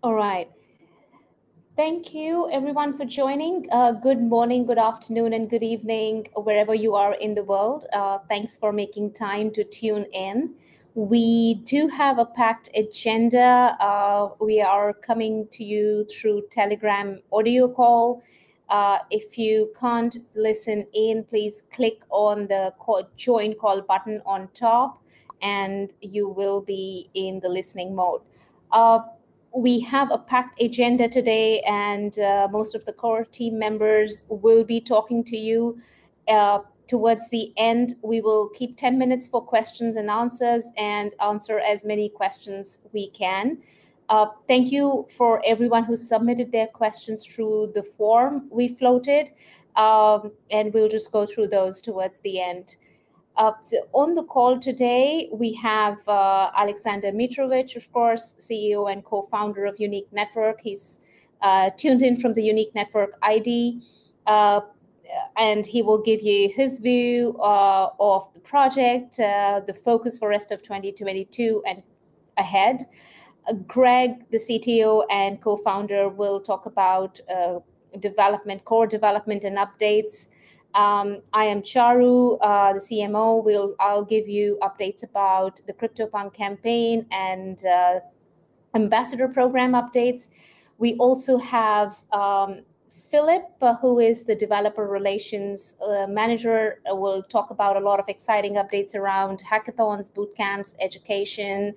All right. Thank you, everyone, for joining. Good morning, good afternoon, and good evening, wherever you are in the world. Thanks for making time to tune in. We do have a packed agenda. We are coming to you through Telegram audio call. If you can't listen in, please click on the join call button on top, and you will be in the listening mode. We have a packed agenda today, and most of the core team members will be talking to you. Towards the end, we will keep 10 minutes for questions and answers and answer as many questions we can. Thank you for everyone who submitted their questions through the form we floated, and we'll just go through those towards the end. So on the call today, we have Alexander Mitrovich, of course, CEO and co-founder of Unique Network. He's tuned in from the Unique Network ID, and he will give you his view of the project, the focus for rest of 2022 and ahead. Greg, the CTO and co-founder, will talk about development, core development and updates. I am Charu, the CMO. I'll give you updates about the CryptoPunk campaign and ambassador program updates. We also have Filip, who is the developer relations manager, will talk about a lot of exciting updates around hackathons, bootcamps, education,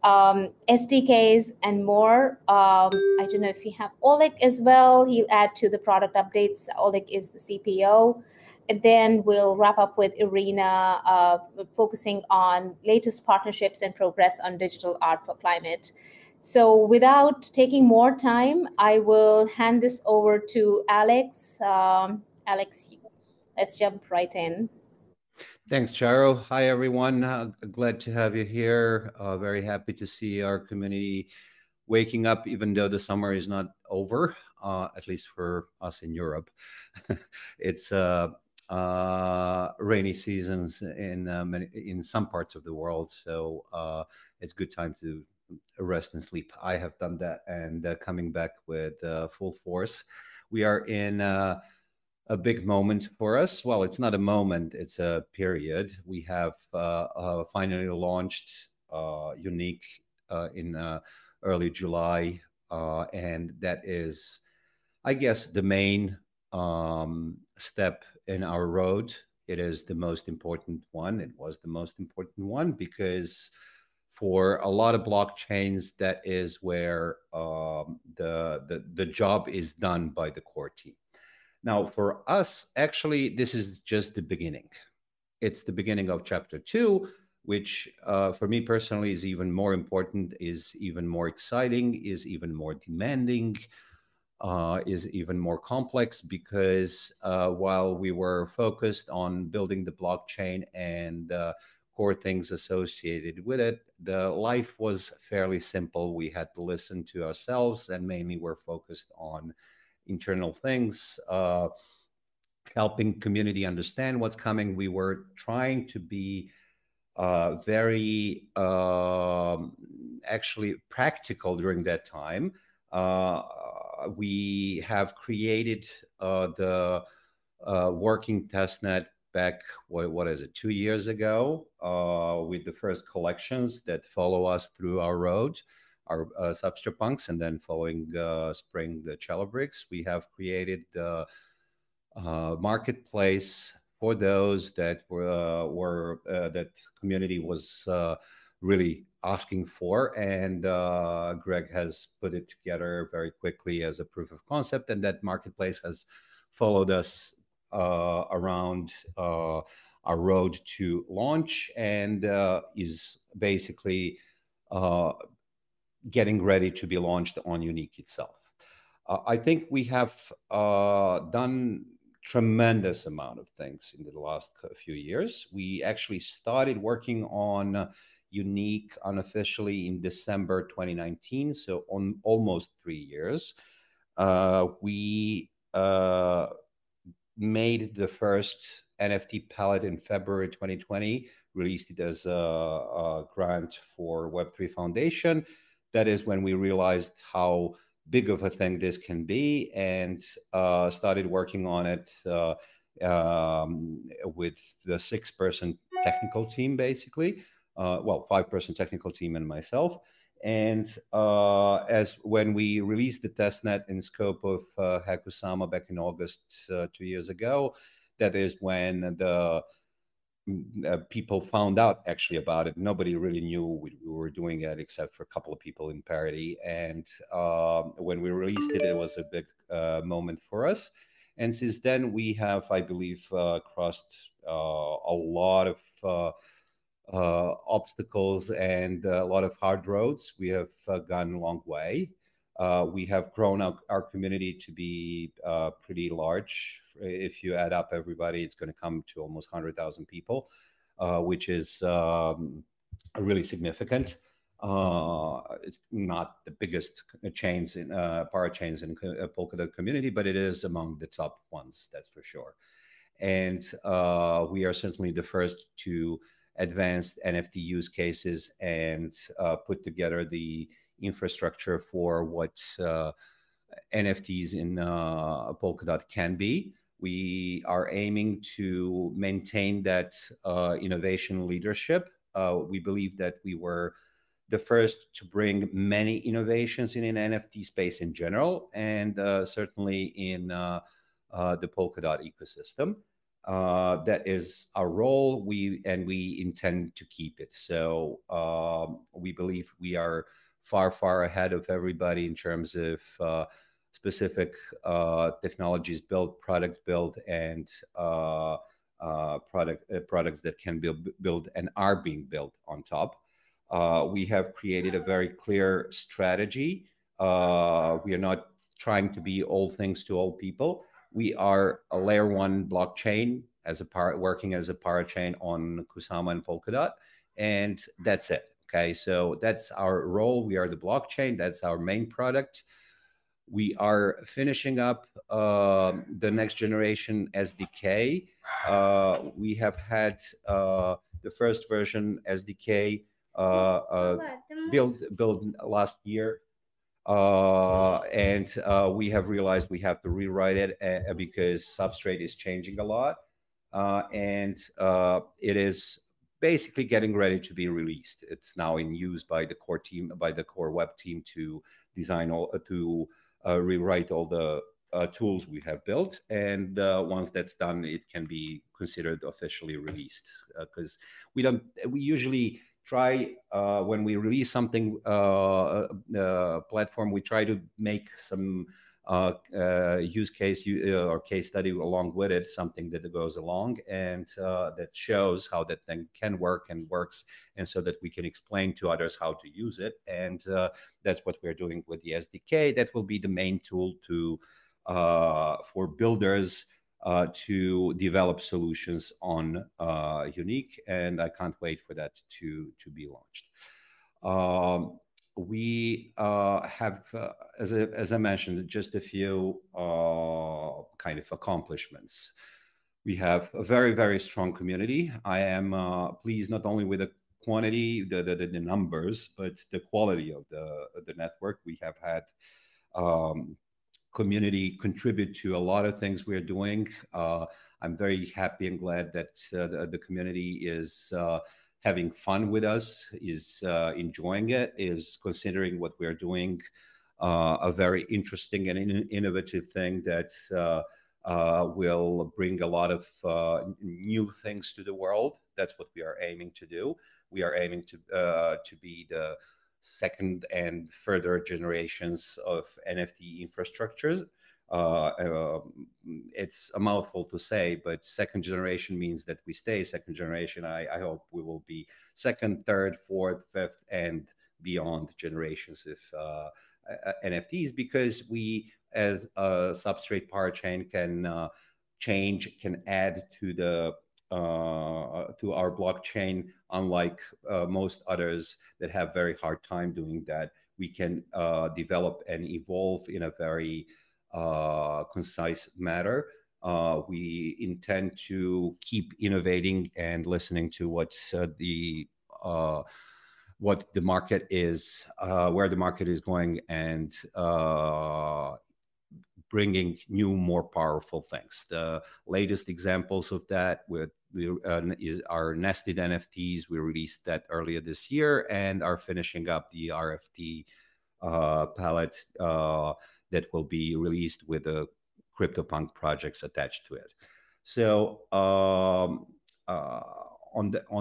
SDKs, and more. I don't know if you have Oleg as well. He'll add to the product updates. Oleg is the CPO. And then we'll wrap up with Irina, focusing on latest partnerships and progress on digital art for climate. So without taking more time, I will hand this over to Alex. Alex, let's jump right in. Thanks, Charu. Hi, everyone. Glad to have you here. Very happy to see our community waking up, even though the summer is not over, at least for us in Europe. It's rainy seasons in some parts of the world, so it's a good time to rest and sleep. I have done that, and coming back with full force. We are in a big moment for us. Well, it's not a moment, it's a period. We have finally launched Unique in early July, and that is, I guess, the main step in our road. It is the most important one. It was the most important one because for a lot of blockchains, that is where the job is done by the core team. Now, for us, actually, this is just the beginning. It's the beginning of chapter 2, which for me personally is even more important, is even more exciting, is even more demanding, is even more complex, because while we were focused on building the blockchain and core things associated with it, the life was fairly simple. We had to listen to ourselves, and mainly we're focused on internal things, helping community understand what's coming. We were trying to be very actually practical during that time. We have created the working testnet back, what is it, 2 years ago, with the first collections that follow us through our road, our substrapunks, and then following spring, the Chalabricks. We have created the marketplace for those that were that community was really asking for, and Greg has put it together very quickly as a proof of concept, and that marketplace has followed us around our road to launch, and is basically getting ready to be launched on Unique itself. I think we have done tremendous amount of things in the last few years. We actually started working on Unique unofficially in December 2019, so on almost 3 years. We made the first NFT palette in February 2020, released it as a grant for Web3 Foundation. that is when we realized how big of a thing this can be, and started working on it with the 6-person technical team, basically. Well, 5-person technical team and myself. And as when we released the testnet in scope of Hakusama back in August 2 years ago, that is when the people found out actually about it. Nobody really knew we were doing it except for a couple of people in Parity. And when we released it, it was a big moment for us. And since then, we have, I believe, crossed a lot of obstacles and a lot of hard roads. We have gone a long way. We have grown our community to be pretty large. If you add up everybody, it's going to come to almost 100,000 people, which is really significant. It's not the biggest chains in parachains in Polkadot community, but it is among the top ones, that's for sure. And we are certainly the first to advanced NFT use cases and put together the infrastructure for what NFTs in Polkadot can be. We are aiming to maintain that innovation leadership. We believe that we were the first to bring many innovations in an NFT space in general, and certainly in the Polkadot ecosystem. That is our role. We intend to keep it. So we believe we are far ahead of everybody in terms of specific technologies built, products built, and products that can be built and are being built on top. We have created a very clear strategy. We are not trying to be all things to all people. We are a layer 1 blockchain working as a parachain on Kusama and Polkadot, and that's it. Okay, so that's our role. We are the blockchain. That's our main product. We are finishing up the next generation SDK. We have had the first version SDK built last year. And we have realized we have to rewrite it because Substrate is changing a lot. And it is basically getting ready to be released. It's now in use by the core team, by the core web team to design rewrite all the tools we have built. And once that's done, it can be considered officially released. Because we usually try when we release something platform, we try to make some use case or case study along with it, something that goes along and that shows how that thing can work and works, and so that we can explain to others how to use it. And that's what we're doing with the SDK. That will be the main tool to for builders to develop solutions on Unique, and I can't wait for that to be launched. We have, as I mentioned, just a few kind of accomplishments. We have a very strong community. I am pleased not only with the quantity, the numbers, but the quality of the network. We have had community contribute to a lot of things we're doing. I'm very happy and glad that the community is having fun with us, is enjoying it, is considering what we're doing a very interesting and innovative thing that will bring a lot of new things to the world. That's what we are aiming to do. We are aiming to be the second and further generations of NFT infrastructures. It's a mouthful to say, but second generation means that we stay second generation. I hope we will be second, third, fourth, fifth, and beyond generations of NFTs, because we, as a Substrate parachain, can change, can add to the to our blockchain, unlike most others that have very hard time doing that. We can develop and evolve in a very concise manner. We intend to keep innovating and listening to what the what the market is, where the market is going, and bringing new, more powerful things. The latest examples of that are nested NFTs. We released that earlier this year and are finishing up the RFT palette that will be released with the CryptoPunk projects attached to it. So on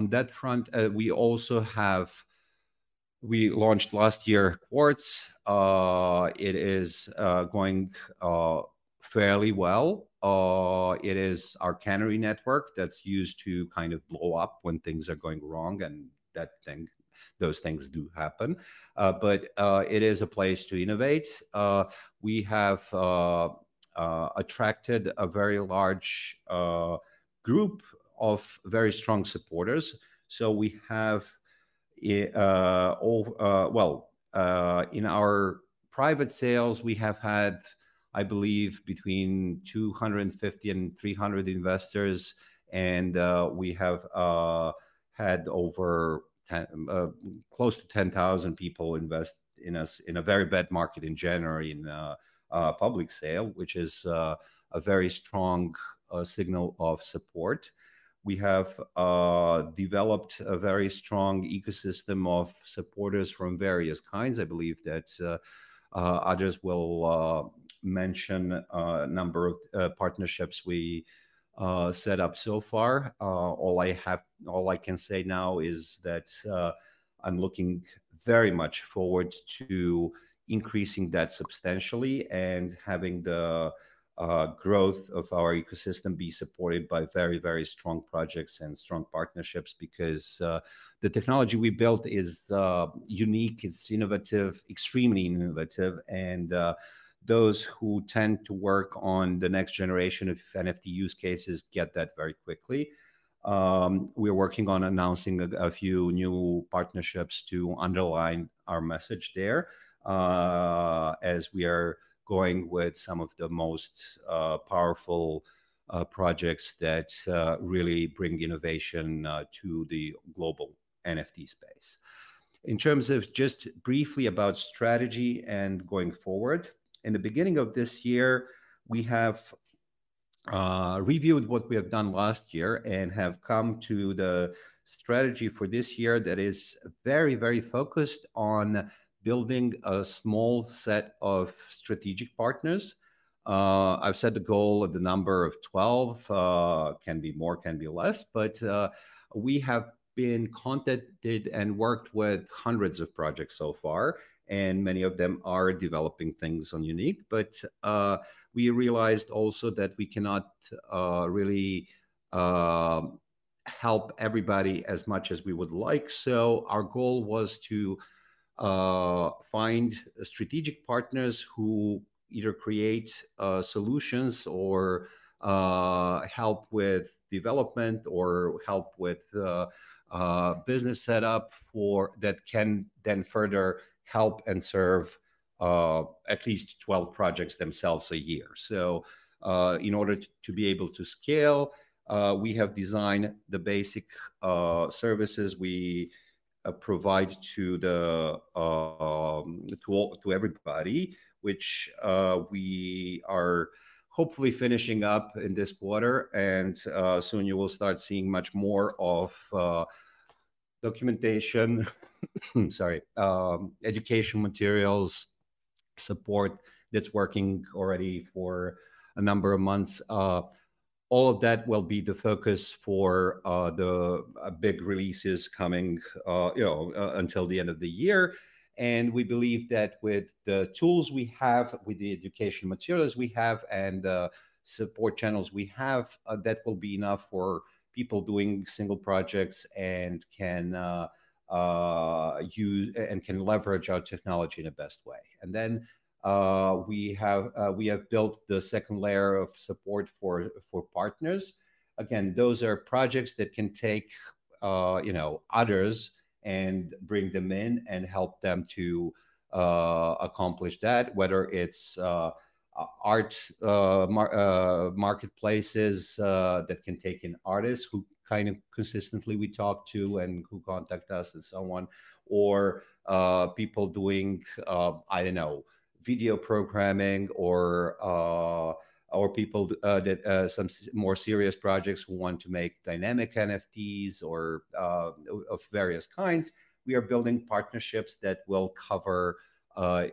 that front, we also have. We launched last year Quartz. It is going fairly well. It is our canary network that's used to kind of blow up when things are going wrong, and those things do happen. But it is a place to innovate. We have attracted a very large group of very strong supporters. So we have in our private sales, we have had, I believe, between 250 and 300 investors, and we have had over close to 10,000 people invest in us in a very bad market in January in public sale, which is a very strong signal of support. We have developed a very strong ecosystem of supporters from various kinds. I believe that others will mention a number of partnerships we set up so far. All I can say now is that I'm looking very much forward to increasing that substantially and having the growth of our ecosystem be supported by very, very strong projects and strong partnerships, because the technology we built is unique, it's innovative, extremely innovative, and those who tend to work on the next generation of NFT use cases get that very quickly. We're working on announcing a few new partnerships to underline our message there, as we are going with some of the most powerful projects that really bring innovation to the global NFT space. In terms of just briefly about strategy and going forward, in the beginning of this year, we have reviewed what we have done last year and have come to the strategy for this year that is very, very focused on building a small set of strategic partners. I've set the goal of the number of 12, can be more, can be less, but we have been contacted and worked with hundreds of projects so far, and many of them are developing things on Unique. But we realized also that we cannot really help everybody as much as we would like. So our goal was to find strategic partners who either create solutions or help with development or help with business setup that can then further help and serve at least 12 projects themselves a year. So in order to be able to scale, we have designed the basic services we provide to everybody, which we are hopefully finishing up in this quarter, and soon you will start seeing much more of documentation, sorry, education materials, support that's working already for a number of months. All of that will be the focus for the big releases coming, until the end of the year. And we believe that with the tools we have, with the education materials we have, and the support channels we have, that will be enough for people doing single projects and can use and can leverage our technology in the best way. And then we have built the second layer of support for partners. Again, those are projects that can take others and bring them in and help them to accomplish that, whether it's art marketplaces that can take in artists who kind of consistently we talk to and who contact us and so on, or people doing, I don't know, video programming, or people that some more serious projects who want to make dynamic NFTs or of various kinds. We are building partnerships that will cover uh,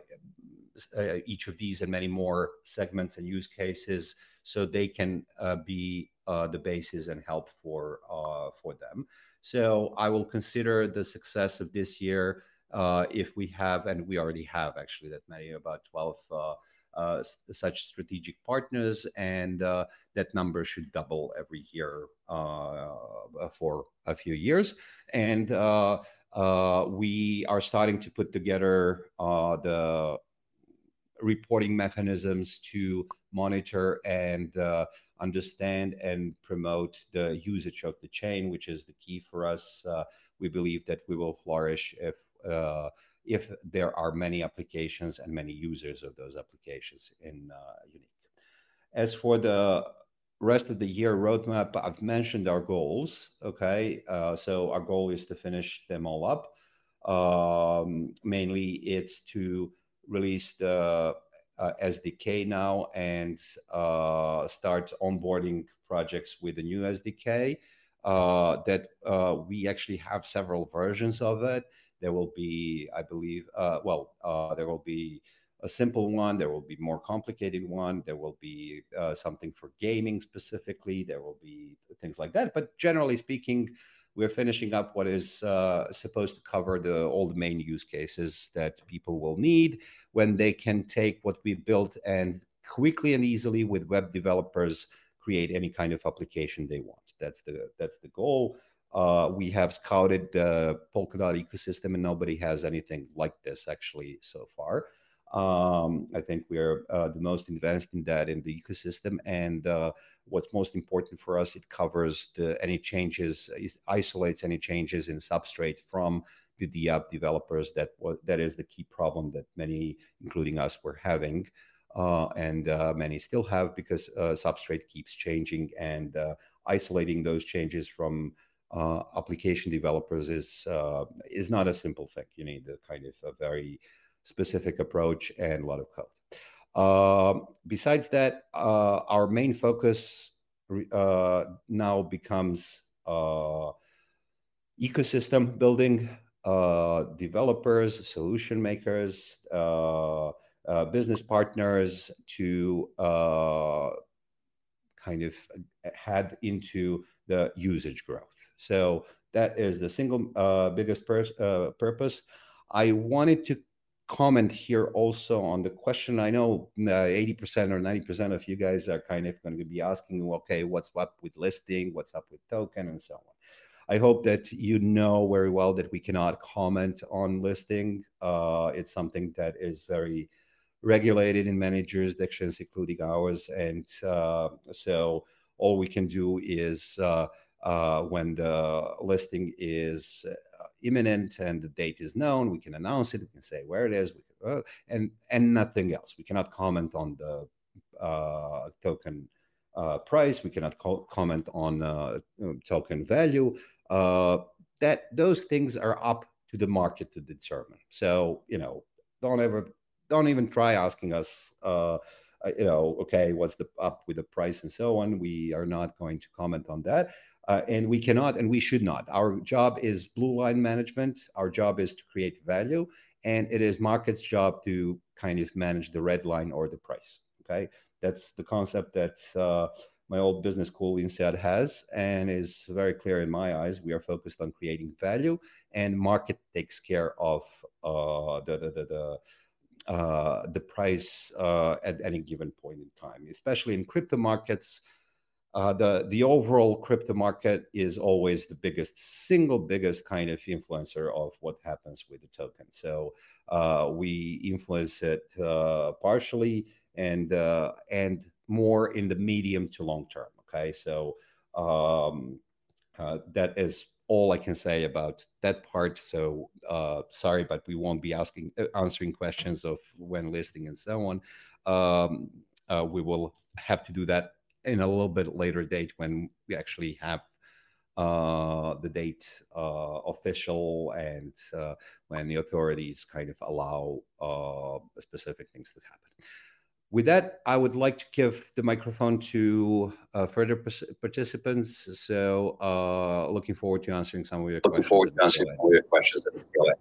each of these and many more segments and use cases, so they can be the basis and help for them. So I will consider the success of this year if we have, and we already have actually that many, about 12 such strategic partners, and that number should double every year for a few years. And we are starting to put together the reporting mechanisms to monitor and understand and promote the usage of the chain, which is the key for us. We believe that we will flourish if there are many applications and many users of those applications in Unique. As for the rest of the year roadmap, I've mentioned our goals. Okay, so our goal is to finish them all up. Mainly, it's to release the SDK now and start onboarding projects with the new SDK. That we actually have several versions of it. There will be, I believe, there will be a simple one, there will be more complicated one, there will be something for gaming specifically, there will be things like that. But generally speaking, we're finishing up what is supposed to cover all the main use cases that people will need when they can take what we built and quickly and easily with web developers create any kind of application they want. That's the goal. We have scouted the Polkadot ecosystem, and nobody has anything like this actually so far. I think we're the most advanced in that in the ecosystem, and what's most important for us, it covers any changes, it isolates any changes in substrate from the app developers. That is the key problem that many, including us, were having, and many still have, because substrate keeps changing, and isolating those changes from application developers is not a simple thing. You need a kind of a very specific approach and a lot of code. Besides that, our main focus now becomes ecosystem building, developers, solution makers, business partners to kind of head into the usage growth. So that is the single biggest purpose. I wanted to comment here also on the question. I know 80% or 90% of you guys are kind of going to be asking, okay, what's up with listing? What's up with token and so on? I hope that you know very well that we cannot comment on listing. It's something that is very regulated in many jurisdictions, including ours. And so all we can do is when the listing is imminent and the date is known, we can announce it, we can say where it is, and nothing else. We cannot comment on the token price. We cannot comment on token value. That those things are up to the market to determine. So don't even try asking us. Okay, what's up with the price and so on. We are not going to comment on that. And we cannot and we should not. Our job is blue line management. Our job is to create value, and it is market's job to kind of manage the red line or the price. Okay, that's the concept that my old business school INSEAD has, and is very clear in my eyes. We are focused on creating value, and market takes care of the price at any given point in time, especially in crypto markets. The overall crypto market is always the single biggest kind of influencer of what happens with the token. So we influence it partially and more in the medium to long term. Okay, so that is all I can say about that part. So sorry, but we won't be answering questions of when listing and so on. We will have to do that in a little bit later date when we actually have the date official, and when the authorities kind of allow specific things to happen. With that, I would like to give the microphone to further participants. So, looking forward to answering some of your Looking questions. forward to answering some of your questions. Go ahead.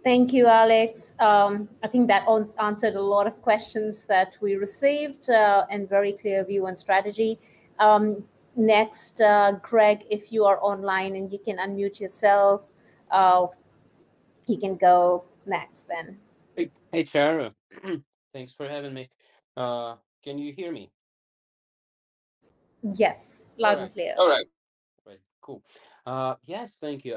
Thank you, Alex. I think that answered a lot of questions that we received, and very clear view on strategy. Next, Greg, if you are online and you can unmute yourself, you can go next then. Hey, Charu. Thanks for having me. Can you hear me? Yes, loud and clear. All right. Right. Cool. Yes, thank you.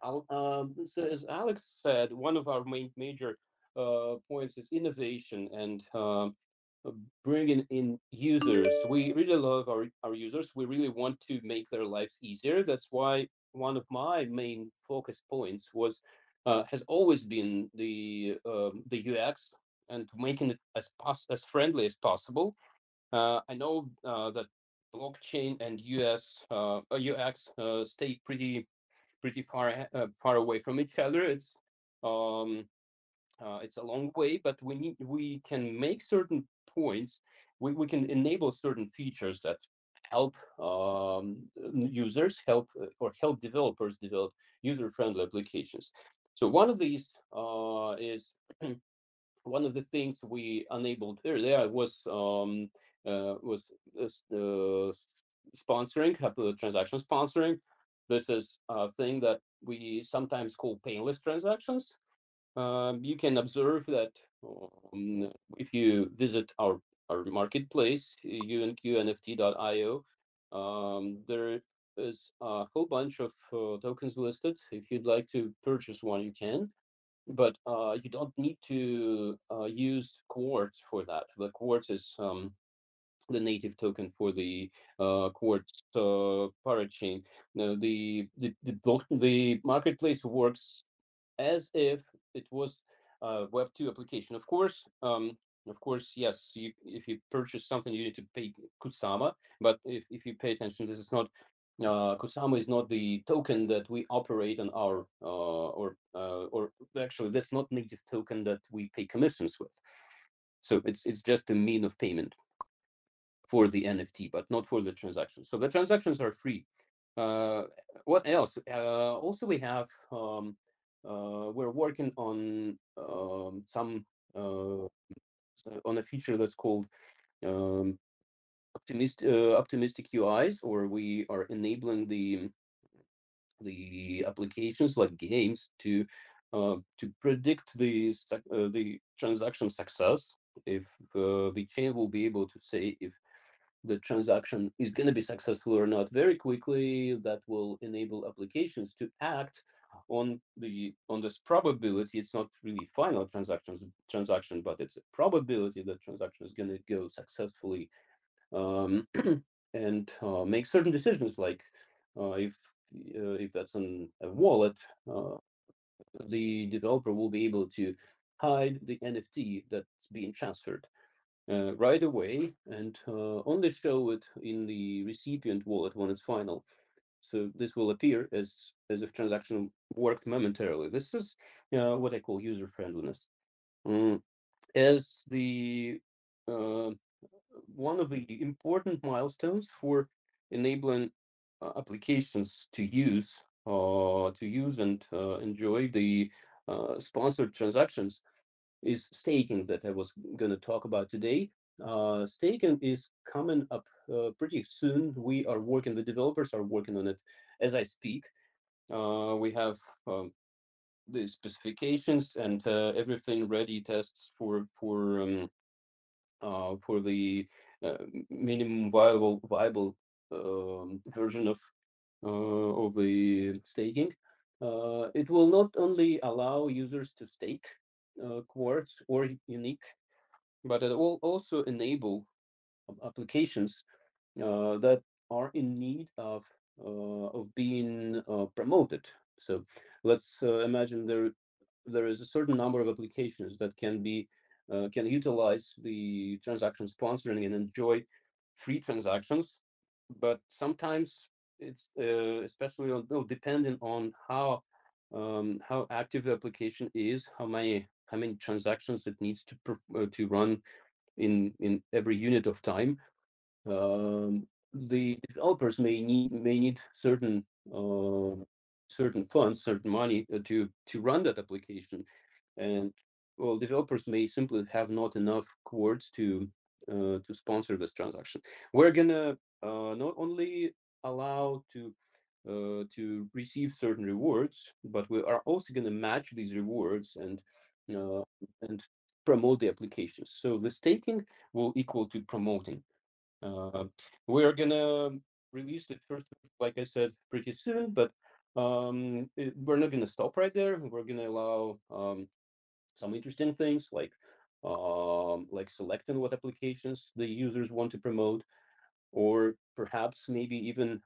So as Alex said, one of our major points is innovation and bringing in users. We really love our users. We really want to make their lives easier. That's why one of my main focus points was has always been the UX and making it as friendly as possible. I know that blockchain and UX stay pretty far away from each other. Um, it's a long way, but we can make certain points. We can enable certain features that help users help developers develop user-friendly applications. So one of these is one of the things we enabled earlier was sponsoring, transaction sponsoring. This is a thing that we sometimes call painless transactions. You can observe that if you visit our marketplace, unqnft.io, there is a whole bunch of tokens listed. If you'd like to purchase one, you can, but you don't need to use Quartz for that. The Quartz is the native token for the Quartz parachain. Now, the marketplace works as if it was a Web2 application. Of course, yes. If you purchase something, you need to pay Kusama. But if you pay attention, this is not Kusama is not the token that we operate on our or actually that's not native token that we pay commissions with. So it's just a mean of payment for the NFT, but not for the transactions. So the transactions are free. What else? Also, we have we're working on some on a feature that's called um, optimistic UIs, or we are enabling the applications like games to predict the transaction success. If the chain will be able to say if the transaction is going to be successful or not very quickly, that will enable applications to act on this probability. It's not really final transaction, but it's a probability that transaction is going to go successfully, and make certain decisions like if that's a wallet, the developer will be able to hide the NFT that's being transferred right away and only show it in the recipient wallet when it's final. So this will appear as if transaction worked momentarily. This is what I call user friendliness. Mm, as the one of the important milestones for enabling applications to use and enjoy the sponsored transactions is staking that I was going to talk about today. Staking is coming up pretty soon. The developers are working on it as I speak. We have the specifications and everything ready, tests for the minimum viable version of the staking. It will not only allow users to stake Quartz or Unique, but it will also enable applications that are in need of being promoted. So let's imagine there is a certain number of applications that can utilize the transaction sponsoring and enjoy free transactions, but sometimes it's especially depending on how active the application is, how many transactions it needs to run in every unit of time. The developers may need certain funds, certain money to run that application, and well, developers may simply have not enough quartz to sponsor this transaction. We're gonna not only allow to receive certain rewards, but we are also gonna match these rewards and promote the applications. So the staking will equal to promoting. We're gonna release the first, like I said, pretty soon, but we're not gonna stop right there. We're gonna allow some interesting things like selecting what applications the users want to promote, or perhaps maybe even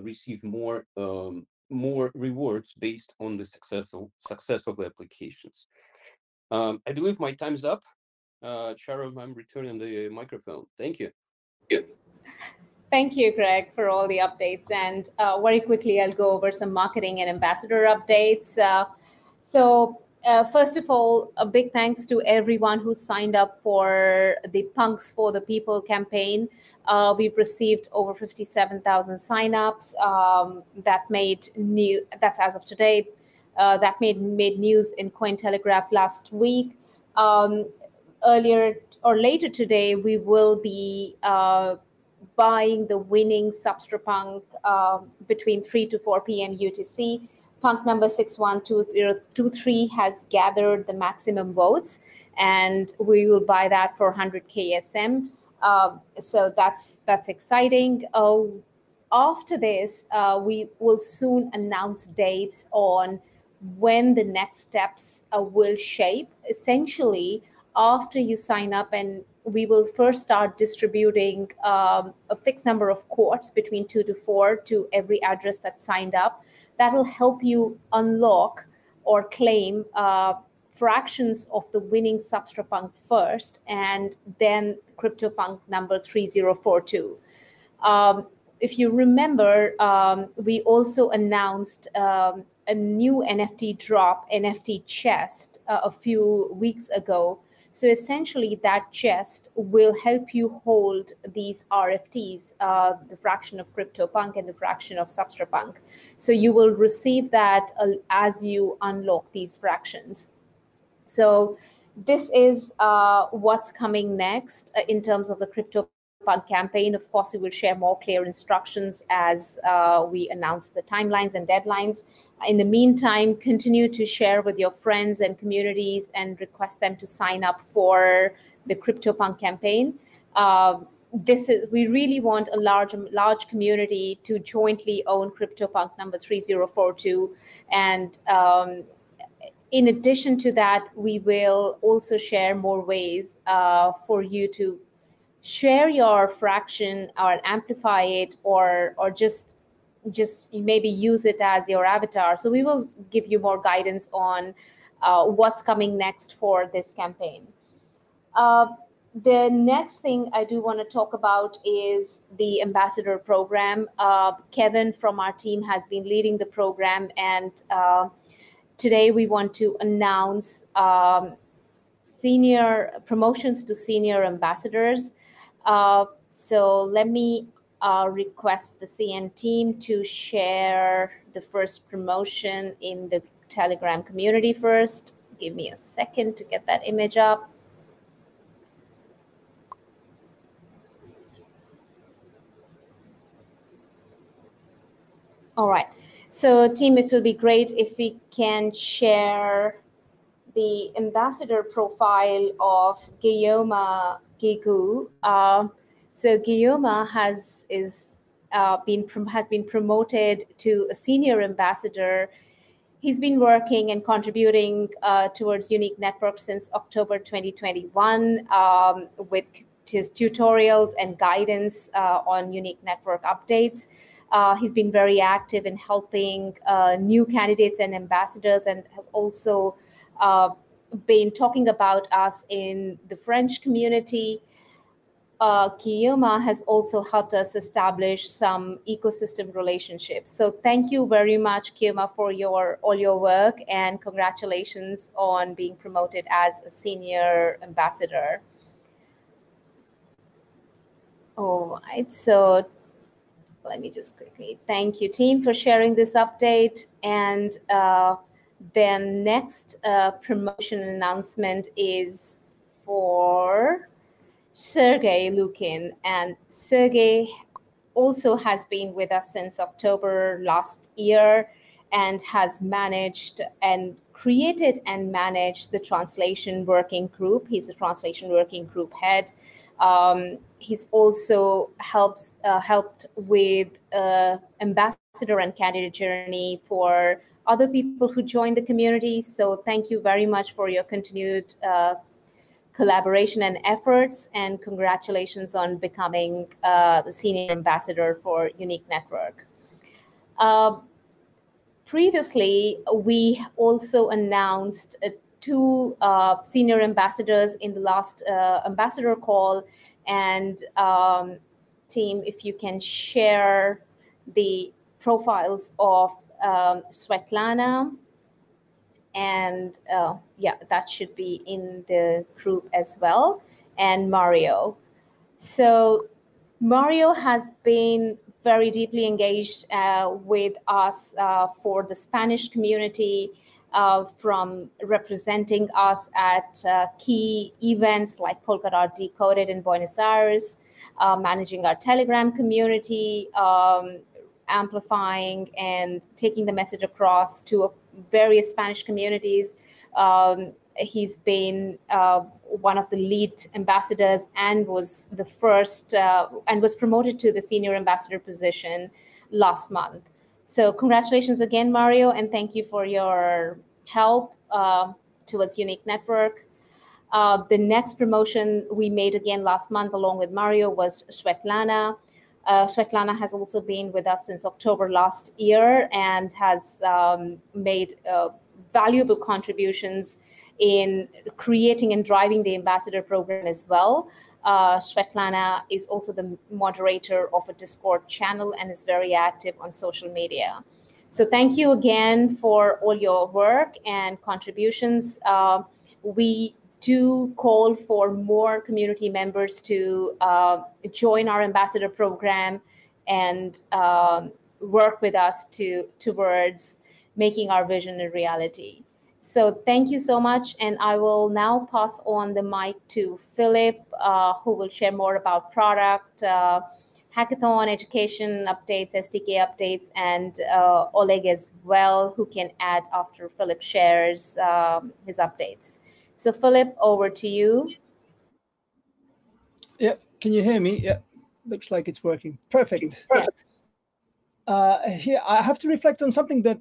receive more rewards based on the success of the applications. I believe my time's up. Charu, I'm returning the microphone. Thank you. Thank you, Greg, for all the updates. And very quickly, I'll go over some marketing and ambassador updates. First of all, a big thanks to everyone who signed up for the Punks for the People campaign. We've received over 57,000 signups. That's as of today. That made news in Cointelegraph last week. Earlier or later today, we will be buying the winning Substrapunk between 3 to 4 p.m. UTC. Punk number 612023 has gathered the maximum votes, and we will buy that for 100 KSM. So that's exciting. After this, we will soon announce dates on when the next steps will shape. Essentially, after you sign up, and we will first start distributing a fixed number of quartz between 2 to 4 to every address that signed up. That will help you unlock or claim fractions of the winning Substrapunk first, and then CryptoPunk number 3042. If you remember, we also announced a new NFT drop, NFT chest, a few weeks ago. So essentially, that chest will help you hold these RFTs, the fraction of CryptoPunk and the fraction of Substrapunk. So you will receive that as you unlock these fractions. So this is what's coming next in terms of the CryptoPunk campaign. Of course, we will share more clear instructions as we announce the timelines and deadlines. In the meantime, continue to share with your friends and communities and request them to sign up for the CryptoPunk campaign. We really want a large community to jointly own CryptoPunk number 3042. And in addition to that, we will also share more ways for you to share your fraction or amplify it, or just maybe use it as your avatar. So we will give you more guidance on what's coming next for this campaign. The next thing I do want to talk about is the ambassador program. Kevin from our team has been leading the program, and today we want to announce senior promotions to senior ambassadors. So let me request the CN team to share the first promotion in the Telegram community first. Give me a second to get that image up. All right. So team, it will be great if we can share the ambassador profile of Guillaume Guigou. So Guillaume has been promoted to a senior ambassador. He's been working and contributing towards Unique Network since October 2021 with his tutorials and guidance on Unique Network updates. He's been very active in helping new candidates and ambassadors, and has also been talking about us in the French community. Kiyoma has also helped us establish some ecosystem relationships. So thank you very much, Kiyoma, for all your work, and congratulations on being promoted as a senior ambassador. All right, so let me just quickly thank you, team, for sharing this update. And then next promotion announcement is for Sergey Lukin. And Sergey also has been with us since October last year and has managed and created and managed the translation working group. He's a translation working group head. He's also helped with ambassador and candidate journey for other people who join the community. So thank you very much for your continued collaboration and efforts, and congratulations on becoming the senior ambassador for Unique Network. Previously, we also announced two senior ambassadors in the last ambassador call. And team, if you can share the profiles of Svetlana, and yeah, that should be in the group as well, and Mario. So Mario has been very deeply engaged with us for the Spanish community, from representing us at key events like Polka Dot Decoded in Buenos Aires, managing our Telegram community, amplifying and taking the message across to various Spanish communities. He's been one of the lead ambassadors and was the first and was promoted to the senior ambassador position last month. So congratulations again, Mario, and thank you for your help towards Unique Network. The next promotion we made again last month along with Mario was Svetlana. Svetlana has also been with us since October last year and has made valuable contributions in creating and driving the ambassador program as well. Svetlana is also the moderator of a Discord channel and is very active on social media. So thank you again for all your work and contributions. We do call for more community members to join our ambassador program and work with us towards making our vision a reality. So thank you so much. And I will now pass on the mic to Filip, who will share more about product, hackathon, education updates, SDK updates, and Oleg as well, who can add after Filip shares his updates. So Filip, over to you. Yeah, can you hear me? Yeah, looks like it's working. Perfect. Yeah. Here, I have to reflect on something that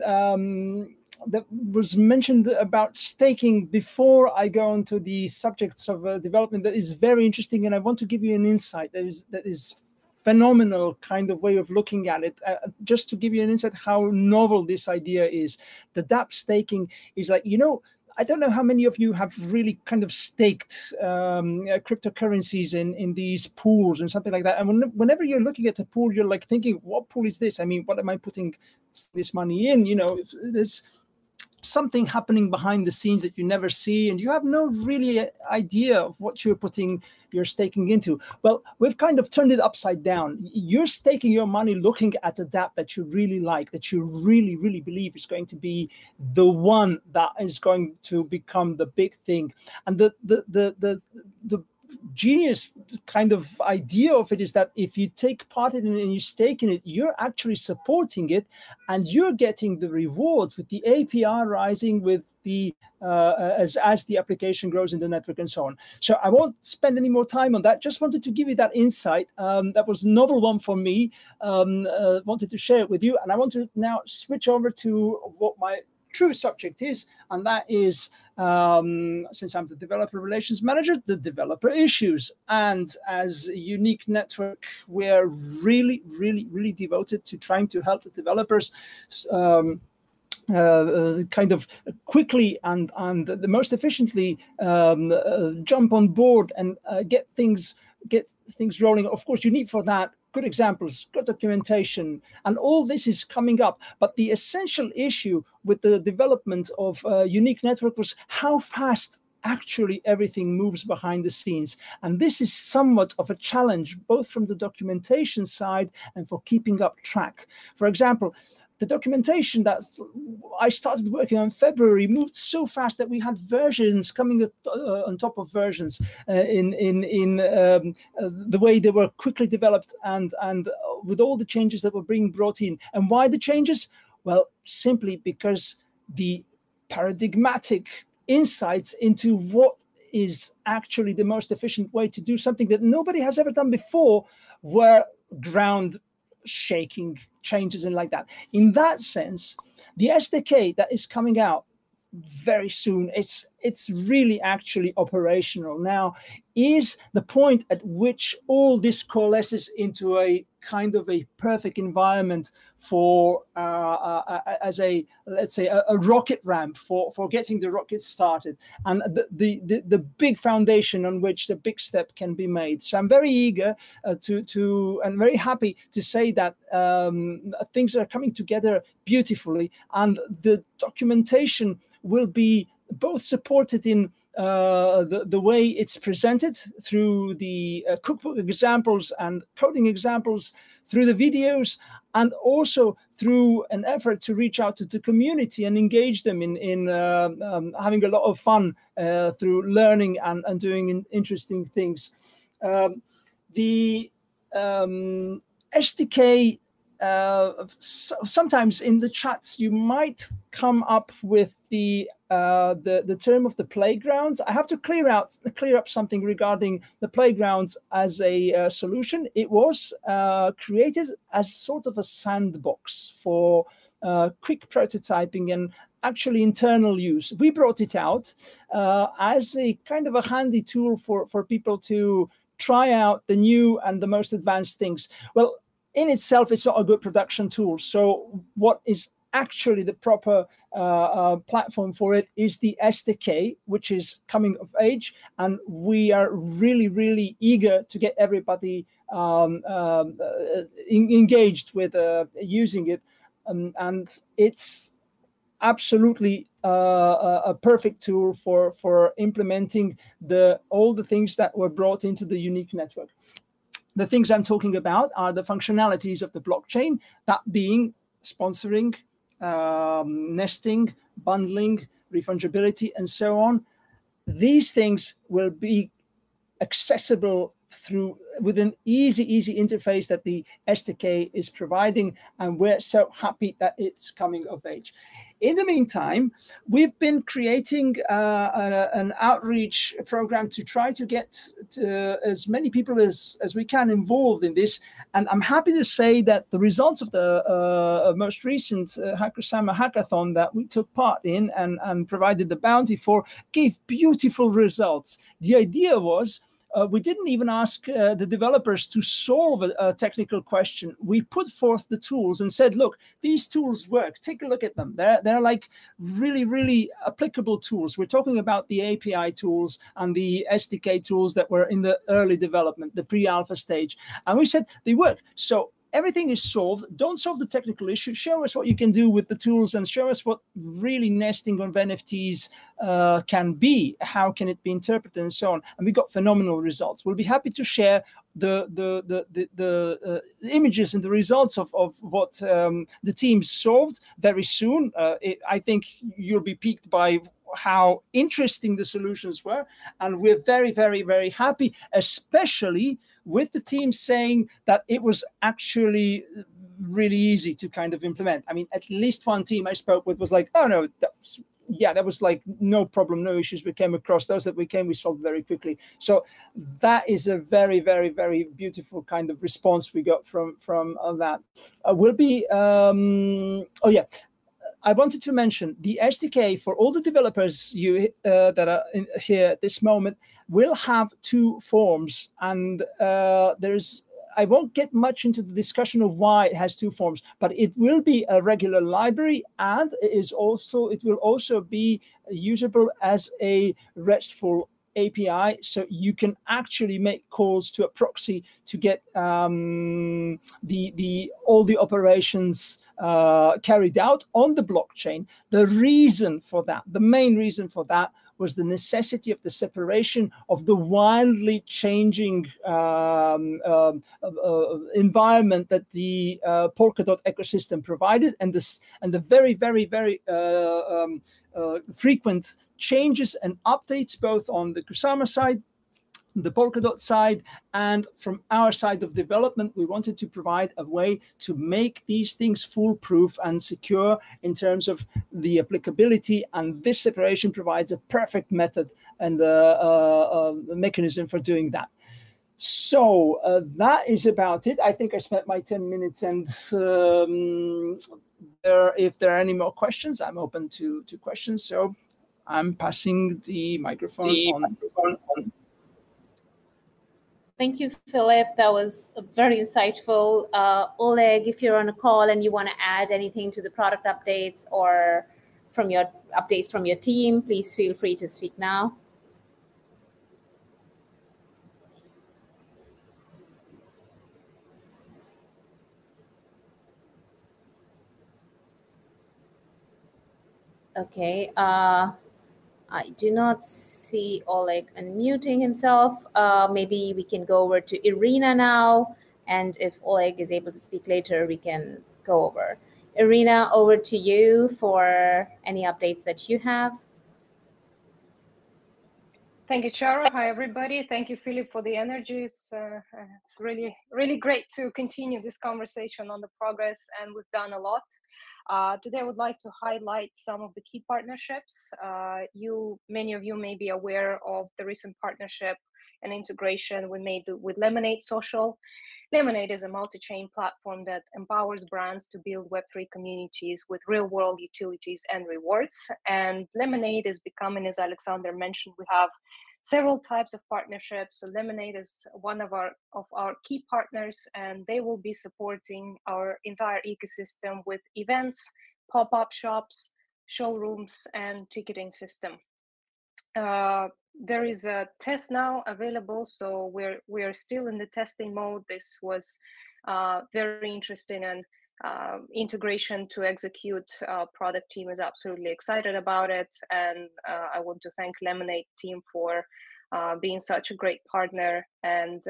that was mentioned about staking before I go into the subjects of development. That is very interesting, and I want to give you an insight that is phenomenal kind of way of looking at it. Just to give you an insight how novel this idea is. The dApp staking is like, you know, I don't know how many of you have really kind of staked cryptocurrencies in these pools and something like that. And whenever you're looking at a pool, you're like thinking, what pool is this? I mean, what am I putting this money in? You know, there's something happening behind the scenes that you never see, and you have no really idea of what you're putting your staking into. Well, we've kind of turned it upside down. You're staking your money looking at a dApp that you really like, that you really, really believe is going to be the one that is going to become the big thing. And the genius kind of idea of it is that if you take part in it and you stake in it, you're actually supporting it, and you're getting the rewards with the APR rising with the as the application grows in the network and so on. So I won't spend any more time on that. Just wanted to give you that insight. That was a novel one for me. Wanted to share it with you, and I want to now switch over to what my true subject is, and that is, since I'm the developer relations manager, the developer issues. And as a Unique Network, we're really, really, really devoted to trying to help the developers kind of quickly and the most efficiently jump on board and get things get things rolling, of course, you need for that good examples, good documentation, and all this is coming up. But the essential issue with the development of unique network was how fast actually everything moves behind the scenes. And this is somewhat of a challenge, both from the documentation side and for keeping up track. For example, the documentation that I started working on in February moved so fast that we had versions coming on top of versions in the way they were quickly developed and with all the changes that were being brought in. And why the changes? Well, simply because the paradigmatic insights into what is actually the most efficient way to do something that nobody has ever done before were ground shaking changes and like that. In that sense, the SDK that is coming out very soon, it's really actually operational now, is the point at which all this coalesces into a kind of a perfect environment for as a, let's say, a rocket ramp for getting the rocket started, and the big foundation on which the big step can be made. So I'm very eager to and very happy to say that things are coming together beautifully, and the documentation will be both supported in the way it's presented through the cookbook examples and coding examples, through the videos, and also through an effort to reach out to the community and engage them in having a lot of fun through learning and doing interesting things. The SDK, sometimes in the chats you might come up with the term of the playgrounds. I have to clear up something regarding the playgrounds as a solution. It was created as sort of a sandbox for quick prototyping and actually internal use. We brought it out as a kind of a handy tool for people to try out the new and the most advanced things. Well, in itself, it's not a good production tool. So what is actually the proper platform for it is the SDK, which is coming of age. And we are really, really eager to get everybody engaged with using it. And it's absolutely a perfect tool for implementing all the things that were brought into the unique network. The things I'm talking about are the functionalities of the blockchain, that being sponsoring, nesting, bundling, refungibility, and so on. These things will be accessible with an easy interface that the SDK is providing, and we're so happy that it's coming of age. In the meantime, we've been creating an outreach program to try to get as many people as we can involved in this. And I'm happy to say that the results of the most recent Hacker Summer hackathon that we took part in and provided the bounty for gave beautiful results. The idea was, we didn't even ask the developers to solve a technical question. We put forth the tools and said, look, these tools work. Take a look at them. They're like really, really applicable tools. We're talking about the API tools and the SDK tools that were in the early development, the pre-alpha stage. And we said they work. So everything is solved. Don't solve the technical issue. Show us what you can do with the tools and show us what really nesting of NFTs can be. How can it be interpreted and so on. And we got phenomenal results. We'll be happy to share the images and the results of what the team solved very soon. I think you'll be piqued by how interesting the solutions were. And we're very, very, very happy, especially with the team saying that it was actually really easy to kind of implement. I mean, at least one team I spoke with was like, oh no, that was like no problem, no issues we came across. Those that we solved very quickly. So that is a very, very, very beautiful kind of response we got from that. We'll be, oh yeah. I wanted to mention the SDK for all the developers that are here at this moment will have two forms, and I won't get much into the discussion of why it has two forms, but it will be a regular library, and it will also be usable as a RESTful API, so you can actually make calls to a proxy to get all the operations carried out on the blockchain. The reason for that, the main reason for that, was the necessity of the separation of the wildly changing environment that the Polkadot ecosystem provided, and the very, very, very frequent changes and updates both on the Kusama side, the Polkadot side, and from our side of development. We wanted to provide a way to make these things foolproof and secure in terms of the applicability, and this separation provides a perfect method and a mechanism for doing that. So that is about it. I think I spent my 10 minutes, and if there are any more questions, I'm open to questions. So I'm passing the microphone on. Thank you, Filip. That was very insightful. Oleg, if you're on a call and you want to add anything to the product updates or from your updates from your team, please feel free to speak now. Okay. I do not see Oleg unmuting himself. Maybe we can go over to Irina now. And if Oleg is able to speak later, we can go over. Irina, over to you for any updates that you have. Thank you, Charu. Hi, everybody. Thank you, Filip, for the energy. It's really, really great to continue this conversation on the progress, and we've done a lot. Today, I would like to highlight some of the key partnerships. Many of you may be aware of the recent partnership and integration we made with Lemonade Social. Lemonade is a multi-chain platform that empowers brands to build Web3 communities with real-world utilities and rewards. And Lemonade is becoming, as Alexander mentioned, we have several types of partnerships. So Lemonade is one of our key partners, and they will be supporting our entire ecosystem with events, pop-up shops, showrooms, and ticketing system. There is a test now available, so we're still in the testing mode. This was very interesting, and integration to execute. Product team is absolutely excited about it, and I want to thank Lemonade team for being such a great partner and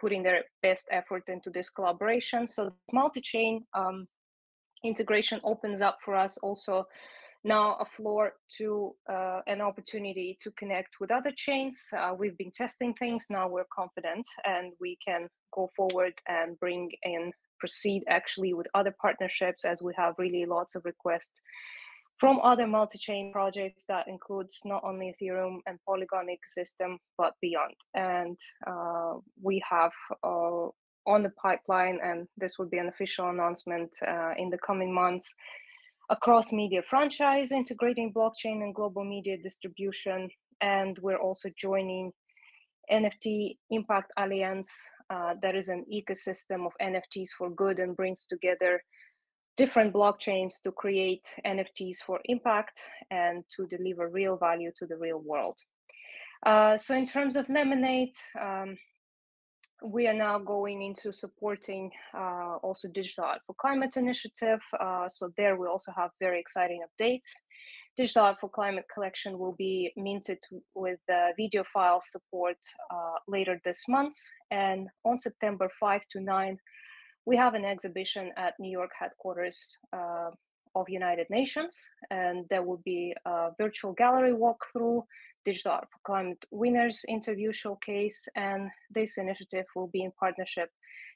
putting their best effort into this collaboration. So multi-chain integration opens up for us also now a floor to an opportunity to connect with other chains. We've been testing things, now we're confident, and we can go forward and proceed actually with other partnerships, as we have really lots of requests from other multi-chain projects that includes not only Ethereum and Polygon ecosystem, but beyond. And we have on the pipeline, and this will be an official announcement in the coming months, a cross-media franchise integrating blockchain and global media distribution. And we're also joining NFT Impact Alliance. That is an ecosystem of NFTs for good and brings together different blockchains to create NFTs for impact and to deliver real value to the real world. So in terms of Lemonade, we are now going into supporting also Digital Art for Climate initiative. So there we also have very exciting updates. Digital Art for Climate collection will be minted with video file support later this month. And on September 5 to 9, we have an exhibition at New York headquarters of United Nations, and there will be a virtual gallery walkthrough, Digital Art for Climate winners interview showcase, and this initiative will be in partnership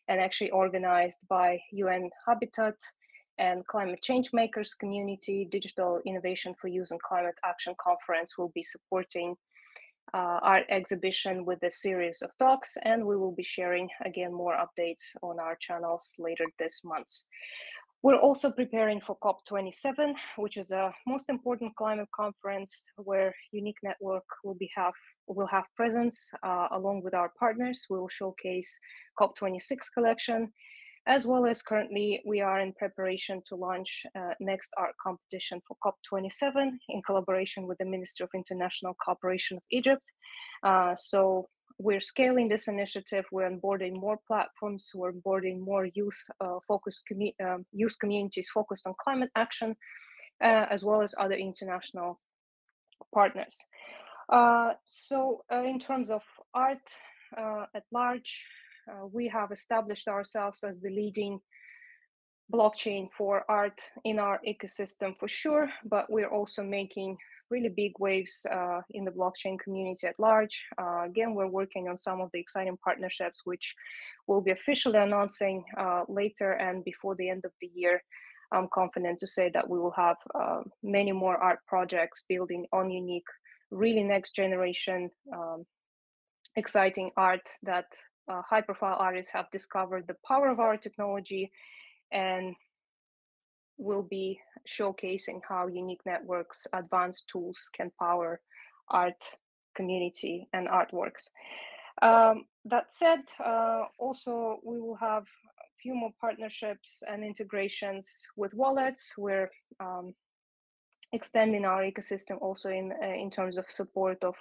and actually organized by UN Habitat and Climate Change Makers Community. Digital Innovation for Use and Climate Action Conference will be supporting our exhibition with a series of talks, and we will be sharing again more updates on our channels later this month. We're also preparing for COP27, which is a most important climate conference where Unique Network will have presence along with our partners. We will showcase COP26 collection. as well as currently we are in preparation to launch next art competition for COP27 in collaboration with the Ministry of International Cooperation of Egypt. So we're scaling this initiative. We're onboarding more platforms. We're onboarding more youth communities focused on climate action, as well as other international partners. So in terms of art at large, we have established ourselves as the leading blockchain for art in our ecosystem for sure, but we're also making really big waves in the blockchain community at large. Again, we're working on some of the exciting partnerships, which we'll be officially announcing later and before the end of the year. I'm confident to say that we will have many more art projects building on unique, really next generation exciting art that high-profile artists have discovered the power of our technology and will be showcasing how unique networks, advanced tools can power art community and artworks. That said, also we will have a few more partnerships and integrations with wallets. We're extending our ecosystem also in terms of support of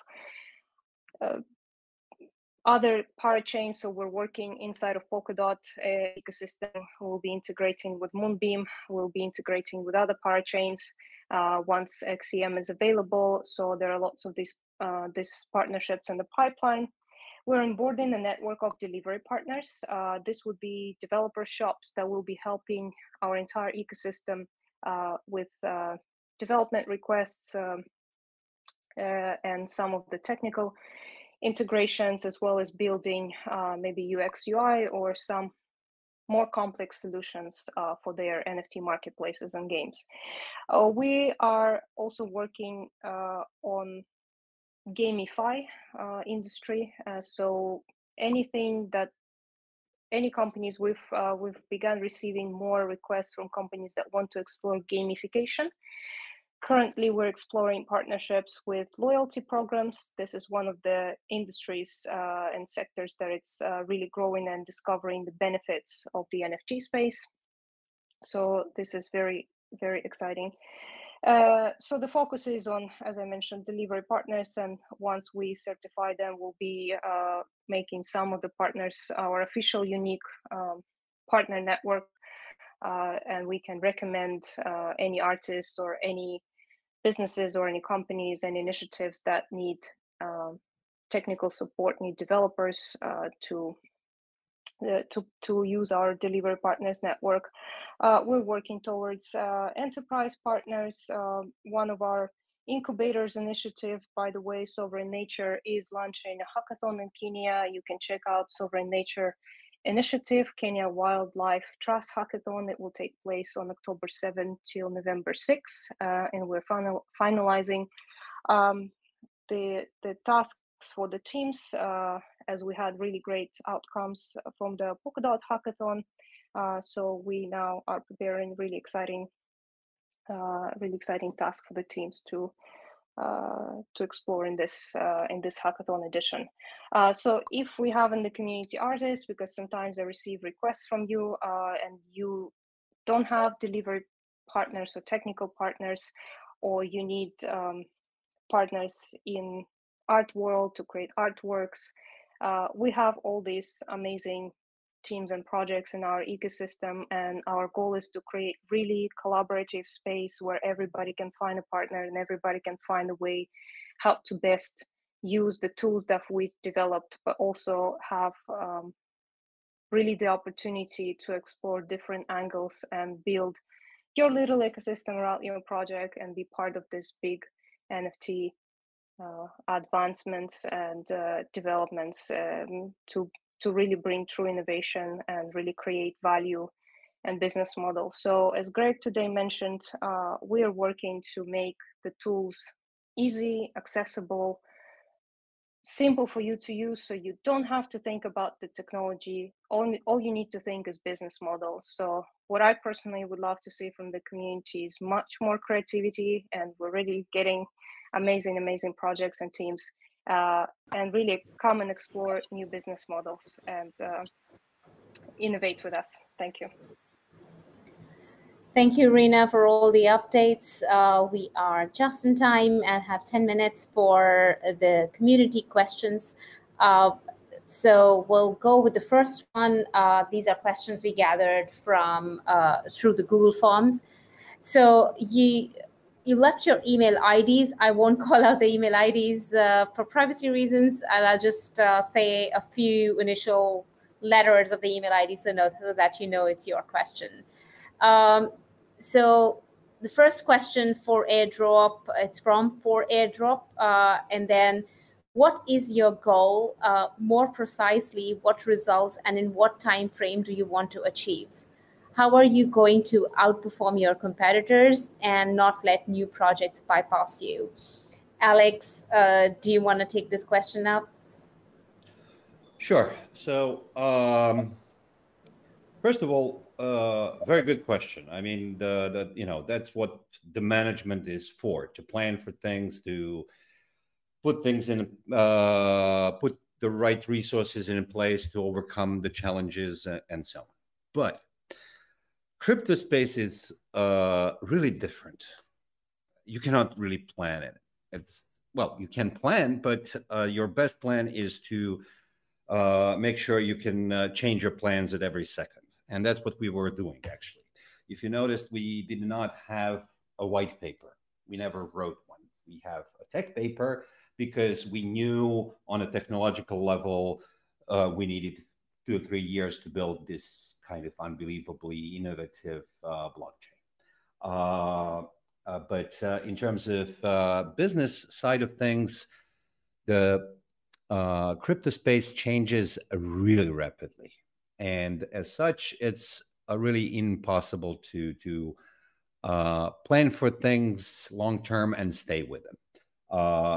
other parachains. So we're working inside of Polkadot ecosystem. We'll be integrating with Moonbeam. We'll be integrating with other parachains once XCM is available. So there are lots of these partnerships in the pipeline. We're onboarding a network of delivery partners. This would be developer shops that will be helping our entire ecosystem with development requests and some of the technical integrations, as well as building maybe UX UI or some more complex solutions for their NFT marketplaces and games. We are also working on gamify industry. So anything that any companies we've begun receiving more requests from companies that want to explore gamification. Currently, we're exploring partnerships with loyalty programs. This is one of the industries and sectors that it's really growing and discovering the benefits of the NFT space. So this is very, very exciting. So the focus is on, as I mentioned, delivery partners. And once we certify them, we'll be making some of the partners our official unique partner network. And we can recommend any artists or any businesses or any companies and initiatives that need technical support, need developers to use our delivery partners network. We're working towards enterprise partners. One of our incubators initiative, by the way, Sovereign Nature, is launching a hackathon in Kenya. You can check out Sovereign Nature initiative, Kenya Wildlife Trust Hackathon. It will take place on October 7 till November 6, and we're finalizing the tasks for the teams as we had really great outcomes from the Polkadot hackathon. So we now are preparing really exciting task for the teams to explore in this hackathon edition. So if we have in the community artists, because sometimes I receive requests from you and you don't have delivery partners or technical partners, or you need partners in art world to create artworks, we have all these amazing teams and projects in our ecosystem, and our goal is to create really collaborative space where everybody can find a partner and everybody can find a way how to best use the tools that we've developed, but also have really the opportunity to explore different angles and build your little ecosystem around your project and be part of this big NFT advancements and developments to really bring true innovation and really create value and business models. So as Greg today mentioned, we are working to make the tools easy, accessible, simple for you to use, so you don't have to think about the technology. All you need to think is business model. So what I personally would love to see from the community is much more creativity, and we're really getting amazing projects and teams, and really come and explore new business models. And innovate with us. Thank you. Thank you, Irina, for all the updates. We are just in time and have 10 minutes for the community questions. So we'll go with the first one. These are questions we gathered from through the Google Forms. So you left your email IDs. I won't call out the email IDs for privacy reasons. I'll just say a few initial letters of the email ID so that you know it's your question. So the first question for airdrop, it's from for airdrop, and then what is your goal? More precisely, what results and in what time frame do you want to achieve? How are you going to outperform your competitors and not let new projects bypass you? Alex, do you want to take this question up? Sure. So first of all, very good question. I mean, that's what the management is for, to plan for things, to put things in, put the right resources in place to overcome the challenges and so on. But crypto space is really different. You cannot really plan it. Well, you can plan, but your best plan is to make sure you can change your plans at every second. And that's what we were doing, actually. If you noticed, we did not have a white paper. We never wrote one. We have a tech paper because we knew on a technological level we needed 2 or 3 years to build this kind of unbelievably innovative blockchain. But in terms of business side of things, the crypto space changes really rapidly. And as such, it's really impossible to plan for things long term and stay with them.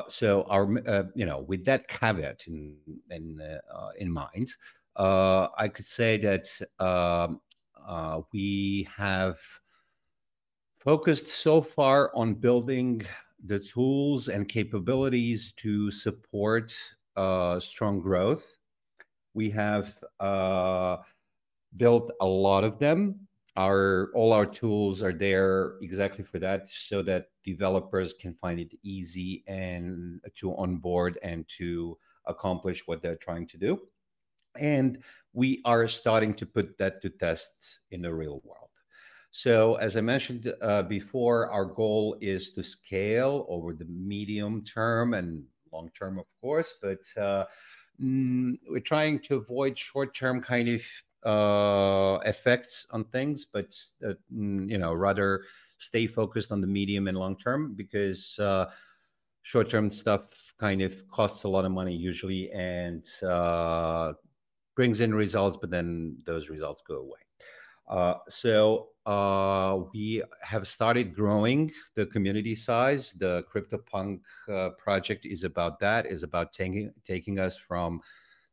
So our, with that caveat in mind, I could say that we have focused so far on building the tools and capabilities to support strong growth. We have built a lot of them. All our tools are there exactly for that, so that developers can find it easy and to onboard and to accomplish what they're trying to do. And we are starting to put that to test in the real world. So as I mentioned before, our goal is to scale over the medium term and long term, of course, but we're trying to avoid short-term kind of effects on things, but rather stay focused on the medium and long term, because short-term stuff kind of costs a lot of money usually and brings in results, but then those results go away. So we have started growing the community size. The CryptoPunk project is about that, is about taking us from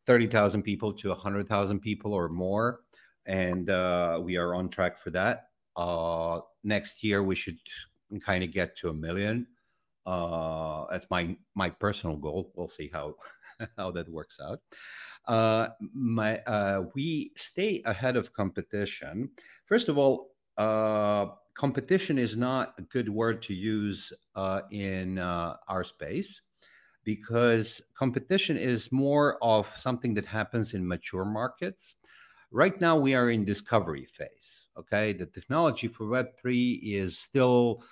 30,000 people to 100,000 people or more. And we are on track for that. Next year, we should kind of get to 1 million. That's my personal goal. We'll see how that works out. We stay ahead of competition. First of all, competition is not a good word to use in our space, because competition is more of something that happens in mature markets. Right now, we are in discovery phase. Okay, the technology for Web3 is still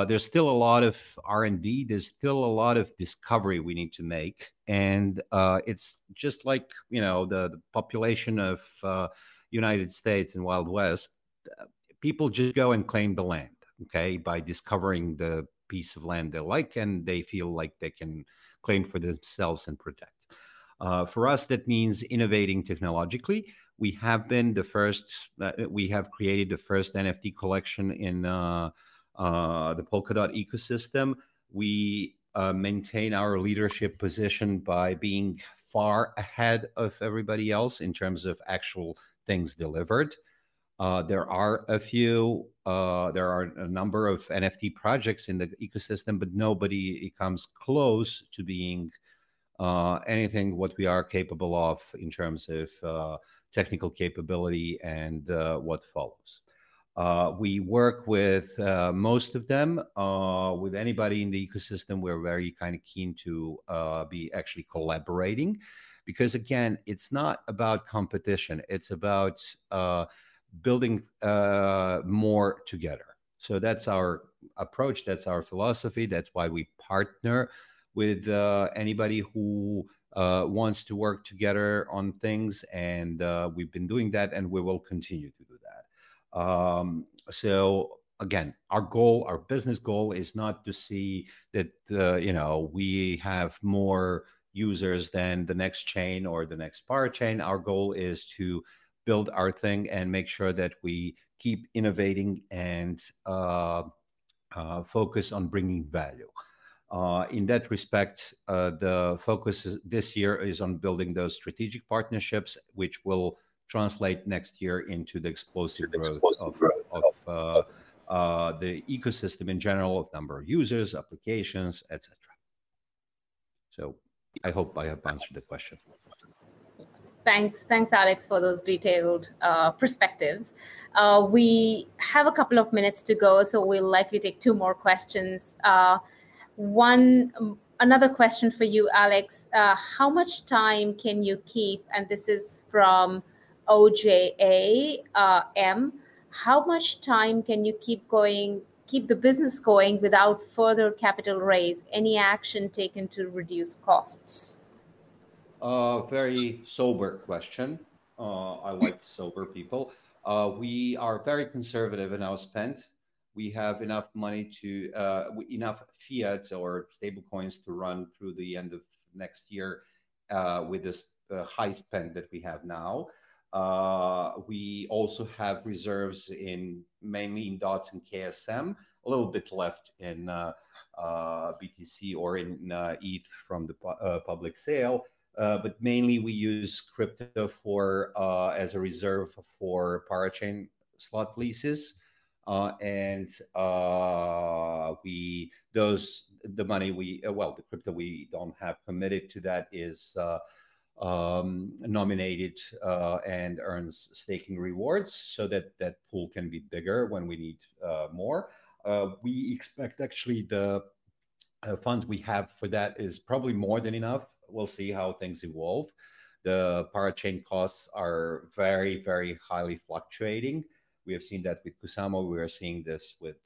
there's still a lot of R&D. There's still a lot of discovery we need to make, and it's just like the population of United States and Wild West. People just go and claim the land, okay, by discovering the piece of land they like, and they feel like they can claim for themselves and protect. For us, that means innovating technologically. We have been the first. We have created the first NFT collection in the Polkadot ecosystem. We maintain our leadership position by being far ahead of everybody else in terms of actual things delivered. There are a number of NFT projects in the ecosystem, but nobody comes close to being anything what we are capable of in terms of technical capability and what follows. We work with most of them. With anybody in the ecosystem, we're very kind of keen to be actually collaborating, because again, it's not about competition. It's about building more together. So that's our approach. That's our philosophy. That's why we partner with anybody who wants to work together on things. And we've been doing that, and we will continue to do that. So again, our goal, our business goal, is not to see that we have more users than the next chain or the next parachain. Our goal is to build our thing and make sure that we keep innovating and focus on bringing value. In that respect, the focus this year is on building those strategic partnerships, which will translate next year into the explosive growth of the ecosystem in general, of number of users, applications, etc. So I hope I have answered the question. Thanks, Alex, for those detailed perspectives. We have a couple of minutes to go, so we'll likely take two more questions. Another question for you, Alex. How much time can you keep, and this is from OJA M, how much time can you keep the business going without further capital raise? Any action taken to reduce costs? Very sober question. I like sober people. We are very conservative in our spend. We have enough money enough fiat or stable coins to run through the end of next year with this high spend that we have now. We also have reserves mainly in DOTS and KSM, a little bit left in BTC or in ETH from the public sale. But mainly we use crypto as a reserve for parachain slot leases. The crypto we don't have committed to that is nominated and earns staking rewards, so that pool can be bigger when we need more. We expect actually the funds we have for that is probably more than enough. We'll see how things evolve. The parachain costs are very, very highly fluctuating. We have seen that with Kusama. We are seeing this with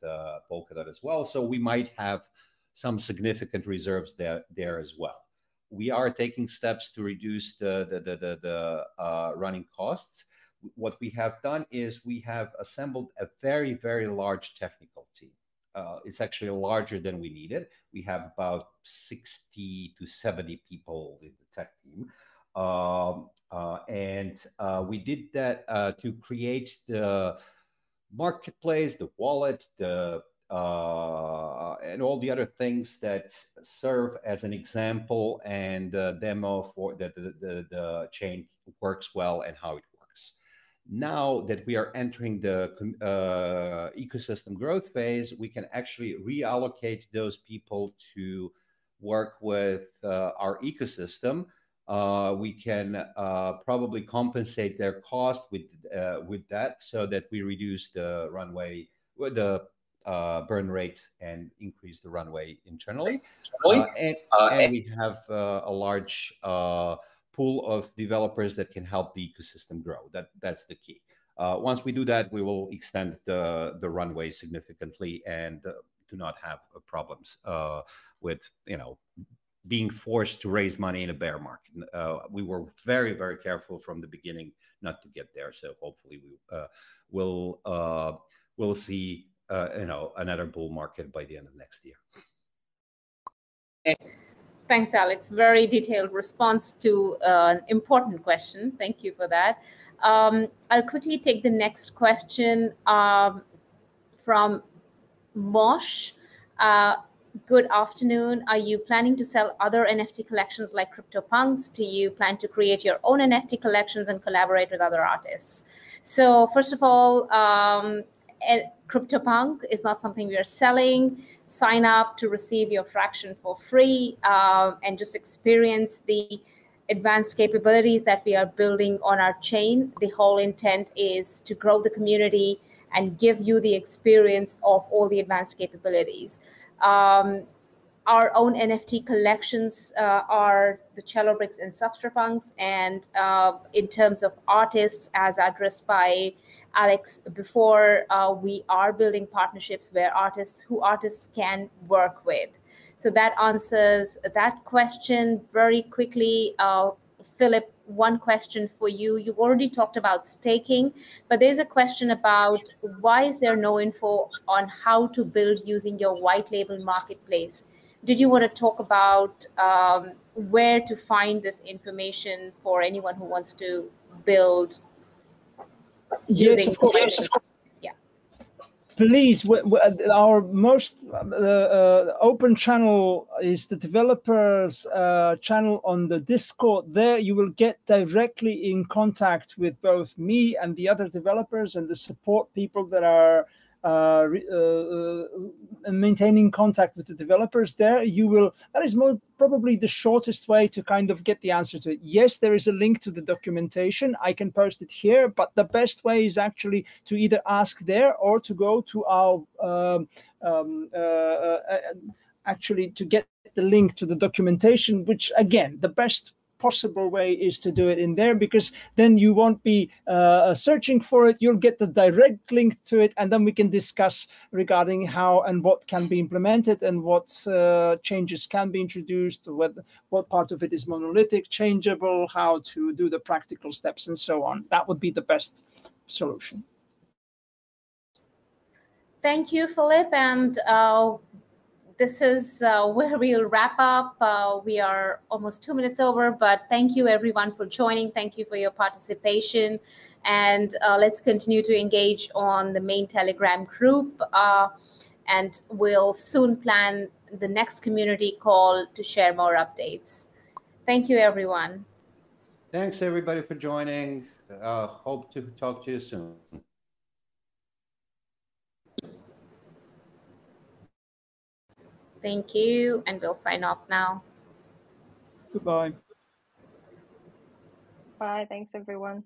Polkadot as well. So we might have some significant reserves there as well. We are taking steps to reduce the running costs. What we have done is we have assembled a very, very large technical team. It's actually larger than we needed. We have about 60 to 70 people in the tech team. We did that to create the marketplace, the wallet, and all the other things that serve as an example and demo for that the chain works well and how it works. Now that we are entering the ecosystem growth phase, we can actually reallocate those people to work with our ecosystem. We can probably compensate their cost with that, so that we reduce the runway, the burn rate, and increase the runway internally. And we have a large pool of developers that can help the ecosystem grow. That's the key. Once we do that, we will extend the runway significantly and do not have problems with being forced to raise money in a bear market. We were very, very careful from the beginning not to get there. So hopefully we'll see another bull market by the end of next year. Thanks, Alex. Very detailed response to an important question. Thank you for that. I'll quickly take the next question from Mosh. Good afternoon. Are you planning to sell other NFT collections like CryptoPunks? Do you plan to create your own NFT collections and collaborate with other artists? So first of all, CryptoPunk is not something we are selling. Sign up to receive your fraction for free and just experience the advanced capabilities that we are building on our chain. The whole intent is to grow the community and give you the experience of all the advanced capabilities. Our own NFT collections are the Cello Bricks and Substrapunks, and in terms of artists, as addressed by Alex before, we are building partnerships where artists can work with. So that answers that question very quickly. Filip, one question for you. You've already talked about staking, but there's a question about why is there no info on how to build using your white label marketplace? Did you want to talk about where to find this information for anyone who wants to build? Yes, of course. Yes, of course. Yeah. Please, our most open channel is the developers channel on the Discord. There you will get directly in contact with both me and the other developers and the support people that are maintaining contact with the developers there. That is probably the shortest way to kind of get the answer to it. Yes, there is a link to the documentation. I can post it here, but the best way is actually to either ask there or to go to our actually to get the link to the documentation, which again, the best possible way is to do it in there, because then you won't be searching for it. You'll get the direct link to it, and then we can discuss regarding how and what can be implemented and what changes can be introduced, what part of it is monolithic, changeable, how to do the practical steps, and so on. That would be the best solution. Thank you, Filip, and this is where we'll wrap up. We are almost 2 minutes over, but thank you everyone for joining. Thank you for your participation. And let's continue to engage on the main Telegram group. And we'll soon plan the next community call to share more updates. Thank you, everyone. Thanks, everybody, for joining. Hope to talk to you soon. Thank you, and we'll sign off now. Goodbye. Bye. Thanks, everyone.